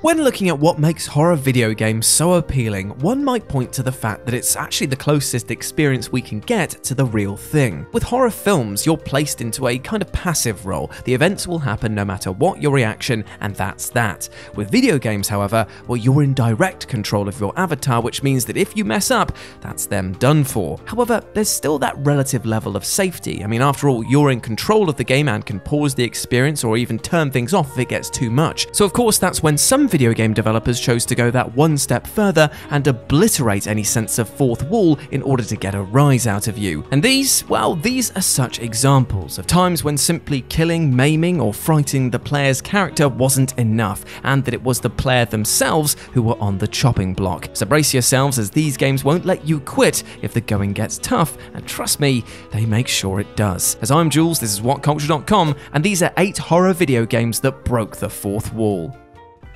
When looking at what makes horror video games so appealing, one might point to the fact that it's actually the closest experience we can get to the real thing. With horror films, you're placed into a kind of passive role. The events will happen no matter what your reaction, and that's that. With video games, however, well, you're in direct control of your avatar, which means that if you mess up, that's them done for. However, there's still that relative level of safety. I mean, after all, you're in control of the game and can pause the experience or even turn things off if it gets too much. So of course, that's when some video game developers chose to go that one step further and obliterate any sense of fourth wall in order to get a rise out of you. And these are such examples of times when simply killing, maiming, or frightening the player's character wasn't enough, and that it was the player themselves who were on the chopping block. So brace yourselves, as these games won't let you quit if the going gets tough, and trust me, they make sure it does. As I'm Jules, this is WhatCulture.com, and these are 8 horror video games that broke the fourth wall.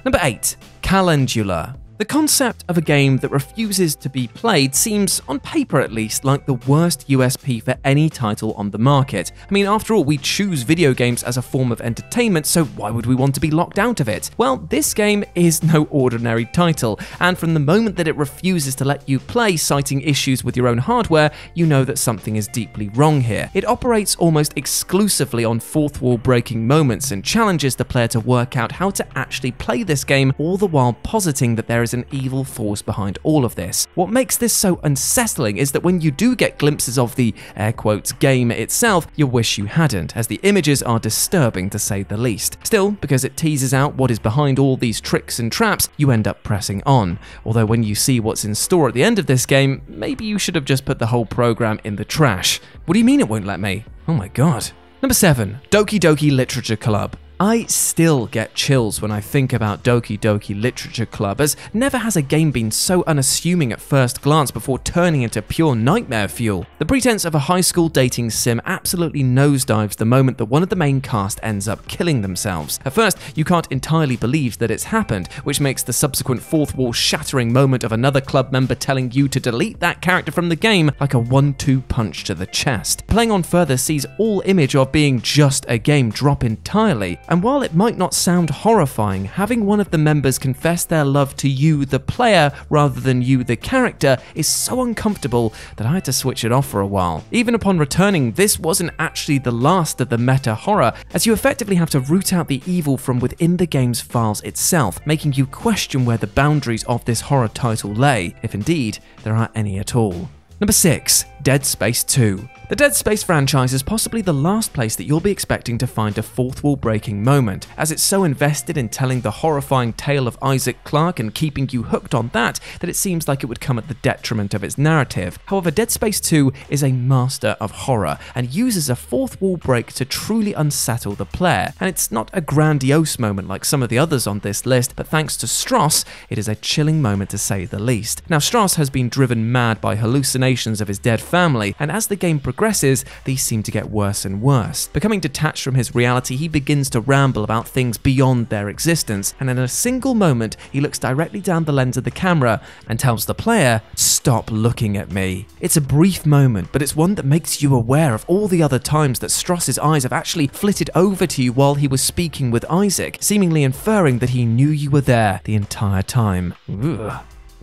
Number 8. Calendula. The concept of a game that refuses to be played seems, on paper at least, like the worst USP for any title on the market. I mean, after all, we choose video games as a form of entertainment, so why would we want to be locked out of it? Well, this game is no ordinary title, and from the moment that it refuses to let you play, citing issues with your own hardware, you know that something is deeply wrong here. It operates almost exclusively on fourth wall breaking moments and challenges the player to work out how to actually play this game, all the while positing that there is an evil force behind all of this. What makes this so unsettling is that when you do get glimpses of the air quotes game itself, you wish you hadn't, as the images are disturbing to say the least. Still, because it teases out what is behind all these tricks and traps, you end up pressing on. Although when you see what's in store at the end of this game, maybe you should have just put the whole program in the trash. What do you mean it won't let me? Oh my god. Number 7. Doki Doki Literature Club. I still get chills when I think about Doki Doki Literature Club, as never has a game been so unassuming at first glance before turning into pure nightmare fuel. The pretense of a high school dating sim absolutely nosedives the moment that one of the main cast ends up killing themselves. At first, you can't entirely believe that it's happened, which makes the subsequent fourth wall shattering moment of another club member telling you to delete that character from the game like a 1-2 punch to the chest. Playing on further sees all image of being just a game drop entirely. And while it might not sound horrifying, having one of the members confess their love to you, the player, rather than you, the character, is so uncomfortable that I had to switch it off for a while. Even upon returning, this wasn't actually the last of the meta horror, as you effectively have to root out the evil from within the game's files itself, making you question where the boundaries of this horror title lay, if indeed there are any at all. Number 6. Dead Space 2. The Dead Space franchise is possibly the last place that you'll be expecting to find a fourth wall breaking moment, as it's so invested in telling the horrifying tale of Isaac Clarke and keeping you hooked on that it seems like it would come at the detriment of its narrative. However, Dead Space 2 is a master of horror and uses a fourth wall break to truly unsettle the player, and it's not a grandiose moment like some of the others on this list, but thanks to Strauss, it is a chilling moment to say the least. Now, Strauss has been driven mad by hallucinations of his dead family, and as the game progresses, these seem to get worse and worse. Becoming detached from his reality, he begins to ramble about things beyond their existence, and in a single moment, he looks directly down the lens of the camera and tells the player, "Stop looking at me." It's a brief moment, but it's one that makes you aware of all the other times that Strauss's eyes have actually flitted over to you while he was speaking with Isaac, seemingly inferring that he knew you were there the entire time. Ugh.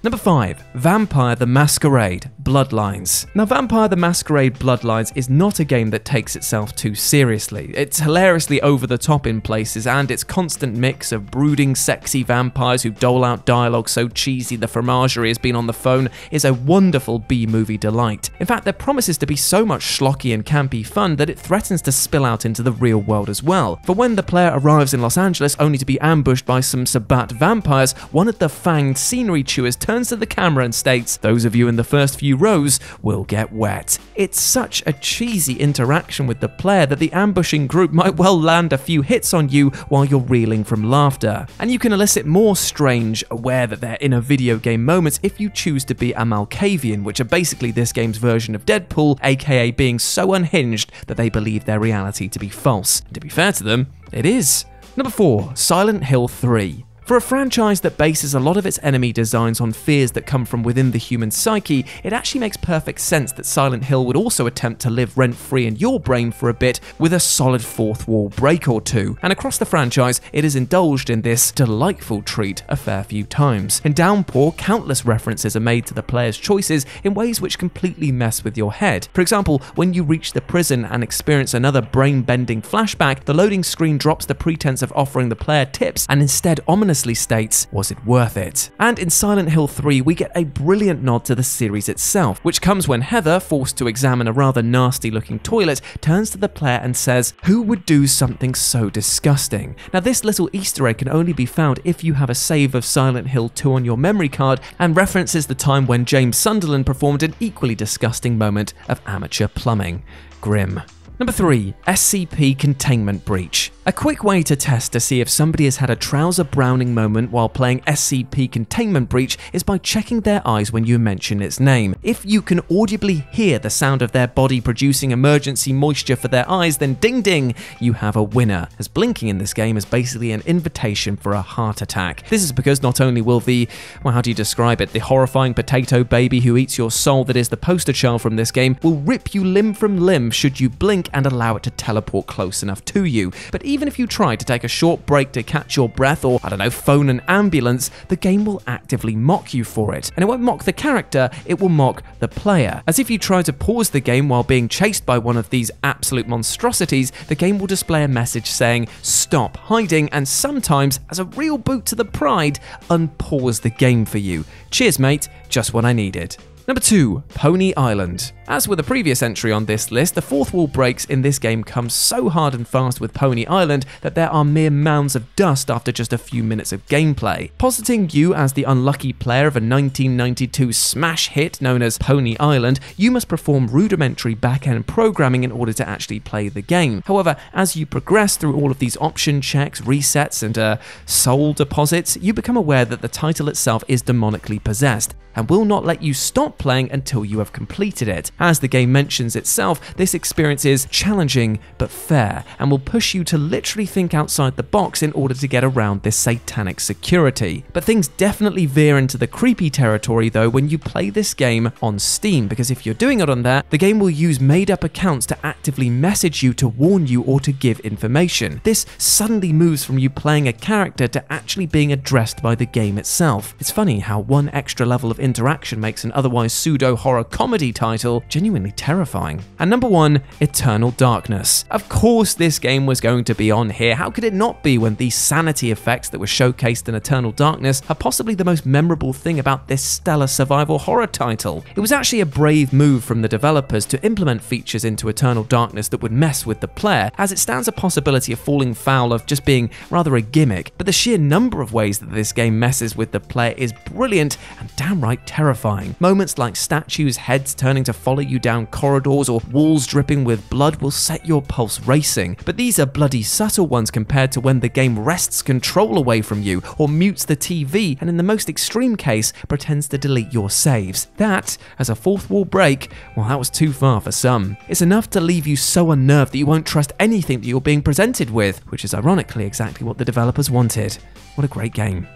Number 5. Vampire the Masquerade Bloodlines. Now, Vampire the Masquerade Bloodlines is not a game that takes itself too seriously. It's hilariously over the top in places, and its constant mix of brooding, sexy vampires who dole out dialogue so cheesy the fromagerie has been on the phone is a wonderful B-movie delight. In fact, there promises to be so much schlocky and campy fun that it threatens to spill out into the real world as well. For when the player arrives in Los Angeles only to be ambushed by some Sabbat vampires, one of the fanged scenery chewers turns to the camera and states, "Those of you in the first few rows will get wet." It's such a cheesy interaction with the player that the ambushing group might well land a few hits on you while you're reeling from laughter. And you can elicit more strange, aware that they're in a video game moments if you choose to be a Malkavian, which are basically this game's version of Deadpool, aka being so unhinged that they believe their reality to be false. And to be fair to them, it is. Number 4. Silent Hill 3. For a franchise that bases a lot of its enemy designs on fears that come from within the human psyche, it actually makes perfect sense that Silent Hill would also attempt to live rent-free in your brain for a bit with a solid fourth wall break or two. And across the franchise, it has indulged in this delightful treat a fair few times. In Downpour, countless references are made to the player's choices in ways which completely mess with your head. For example, when you reach the prison and experience another brain-bending flashback, the loading screen drops the pretense of offering the player tips and instead ominously states, "Was it worth it?" And in Silent Hill 3, we get a brilliant nod to the series itself, which comes when Heather, forced to examine a rather nasty-looking toilet, turns to the player and says, "Who would do something so disgusting?" Now, this little Easter egg can only be found if you have a save of Silent Hill 2 on your memory card, and references the time when James Sunderland performed an equally disgusting moment of amateur plumbing. Grim. Number 3. SCP Containment Breach. A quick way to test to see if somebody has had a trouser browning moment while playing SCP Containment Breach is by checking their eyes when you mention its name. If you can audibly hear the sound of their body producing emergency moisture for their eyes, then ding ding, you have a winner, as blinking in this game is basically an invitation for a heart attack. This is because not only will the horrifying potato baby who eats your soul that is the poster child from this game will rip you limb from limb should you blink and allow it to teleport close enough to you. But even if you try to take a short break to catch your breath or, phone an ambulance, the game will actively mock you for it. And it won't mock the character, it will mock the player. As if you try to pause the game while being chased by one of these absolute monstrosities, the game will display a message saying, "Stop hiding," and sometimes, as a real boot to the pride, unpause the game for you. Cheers, mate, just what I needed. Number 2. Pony Island. As with the previous entry on this list, the fourth wall breaks in this game come so hard and fast with Pony Island that there are mere mounds of dust after just a few minutes of gameplay. Positing you as the unlucky player of a 1992 smash hit known as Pony Island, you must perform rudimentary back-end programming in order to actually play the game. However, as you progress through all of these option checks, resets, and soul deposits, you become aware that the title itself is demonically possessed and will not let you stop playing until you have completed it. As the game mentions itself, this experience is challenging but fair and will push you to literally think outside the box in order to get around this satanic security. But things definitely veer into the creepy territory though when you play this game on Steam, because if you're doing it on there, the game will use made-up accounts to actively message you to warn you or to give information. This suddenly moves from you playing a character to actually being addressed by the game itself. It's funny how one extra level of interaction makes an otherwise pseudo-horror comedy title genuinely terrifying. And number 1, Eternal Darkness. Of course this game was going to be on here. How could it not be when the sanity effects that were showcased in Eternal Darkness are possibly the most memorable thing about this stellar survival horror title? It was actually a brave move from the developers to implement features into Eternal Darkness that would mess with the player, as it stands a possibility of falling foul of just being rather a gimmick, but the sheer number of ways that this game messes with the player is brilliant and downright terrifying. Moments like statues' heads turning to follow you down corridors or walls dripping with blood will set your pulse racing, but these are bloody subtle ones compared to when the game wrests control away from you or mutes the TV and in the most extreme case pretends to delete your saves. That, as a fourth wall break, well, that was too far for some. It's enough to leave you so unnerved that you won't trust anything that you're being presented with, which is ironically exactly what the developers wanted. What a great game.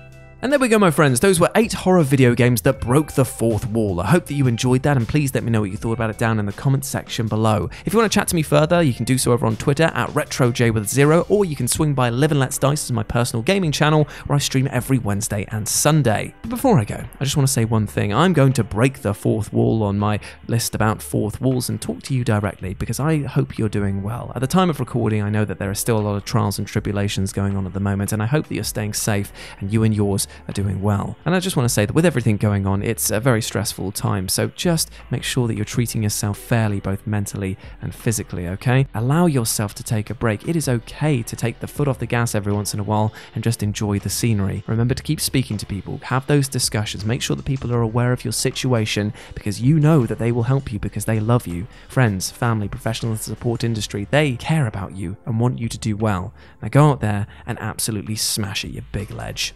And there we go, my friends. Those were 8 horror video games that broke the fourth wall. I hope that you enjoyed that, and please let me know what you thought about it down in the comments section below. If you want to chat to me further, you can do so over on Twitter at RetroJ0, or you can swing by Live and Let's Dice as my personal gaming channel, where I stream every Wednesday and Sunday. But before I go, I just want to say one thing. I'm going to break the fourth wall on my list about fourth walls and talk to you directly, because I hope you're doing well. At the time of recording, I know that there are still a lot of trials and tribulations going on at the moment, and I hope that you're staying safe and you and yours are doing well. And I just want to say that with everything going on, it's a very stressful time, so just make sure that you're treating yourself fairly, both mentally and physically, okay? Allow yourself to take a break. It is okay to take the foot off the gas every once in a while and just enjoy the scenery. Remember to keep speaking to people, have those discussions, make sure that people are aware of your situation, because you know that they will help you because they love you. Friends, family, professionals, the support industry, they care about you and want you to do well. Now go out there and absolutely smash it, you big ledge.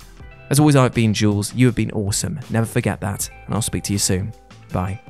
As always, I've been Jules, you have been awesome. Never forget that, and I'll speak to you soon. Bye.